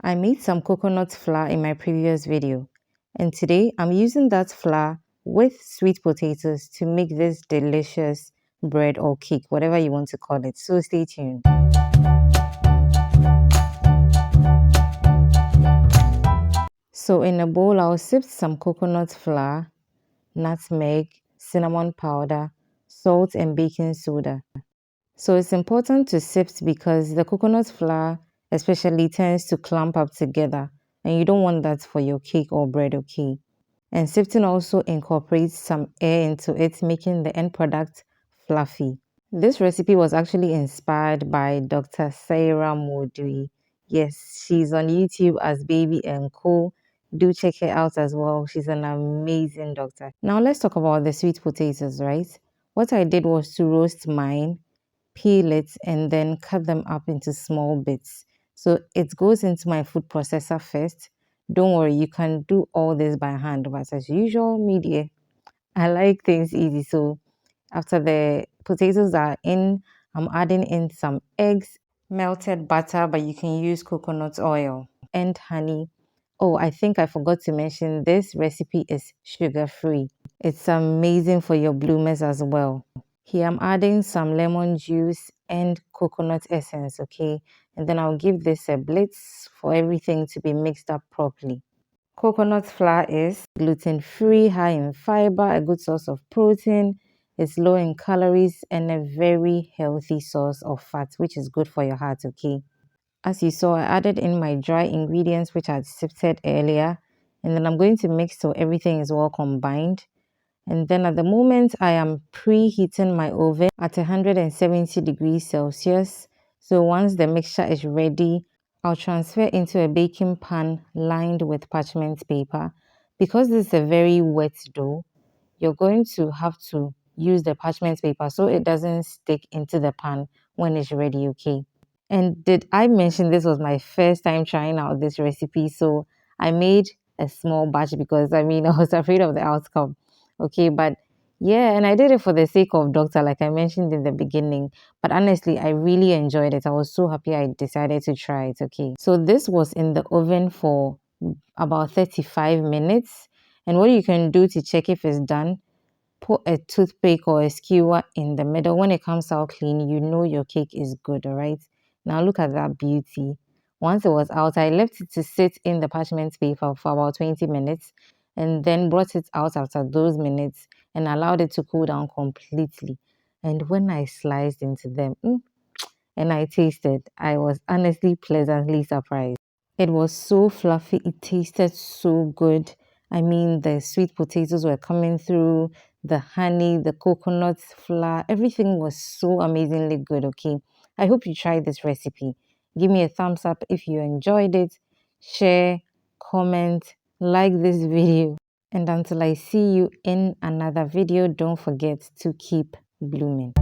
I made some coconut flour in my previous video, and today I'm using that flour with sweet potatoes to make this delicious bread or cake, whatever you want to call it. So stay tuned. So in a bowl, I'll sift some coconut flour, nutmeg, cinnamon powder, salt, and baking soda. So it's important to sift because the coconut flour especially tends to clump up together, and you don't want that for your cake or bread, okay? And sifting also incorporates some air into it, making the end product fluffy. This recipe was actually inspired by Dr. Sarah Modui. Yes, she's on YouTube as Baby and Co. Do check her out as well. She's an amazing doctor. Now let's talk about the sweet potatoes, right? What I did was to roast mine, peel it, and then cut them up into small bits. So it goes into my food processor first. Don't worry, you can do all this by hand, but as usual, media, I like things easy. So after the potatoes are in, I'm adding in some eggs, melted butter, but you can use coconut oil and honey. Oh, I think I forgot to mention this recipe is sugar free. It's amazing for your bloomers as well. Here I'm adding some lemon juice and coconut essence, okay? And then I'll give this a blitz for everything to be mixed up properly. Coconut flour is gluten-free, high in fiber, a good source of protein. It's low in calories and a very healthy source of fat, which is good for your heart, okay? As you saw, I added in my dry ingredients, which I had sifted earlier. And then I'm going to mix so everything is well combined. And then at the moment, I am preheating my oven at 170 degrees Celsius. So once the mixture is ready, I'll transfer into a baking pan lined with parchment paper. Because this is a very wet dough, you're going to have to use the parchment paper so it doesn't stick into the pan when it's ready, okay? And did I mention this was my first time trying out this recipe? So I made a small batch because I mean, I was afraid of the outcome. Okay, but yeah, and I did it for the sake of doctor, like I mentioned in the beginning. But honestly, I really enjoyed it. I was so happy I decided to try it. Okay, so this was in the oven for about 35 minutes. And what you can do to check if it's done, put a toothpick or a skewer in the middle. When it comes out clean, you know your cake is good, all right? Now look at that beauty. Once it was out, I left it to sit in the parchment paper for about 20 minutes and then brought it out after those minutes and allowed it to cool down completely. And when I sliced into them, and I tasted, I was honestly pleasantly surprised. It was so fluffy. It tasted so good. I mean, the sweet potatoes were coming through, the honey, the coconut flour, everything was so amazingly good. Okay. I hope you tried this recipe. Give me a thumbs up if you enjoyed it. Share, comment, like this video. And until I see you in another video, don't forget to keep blooming.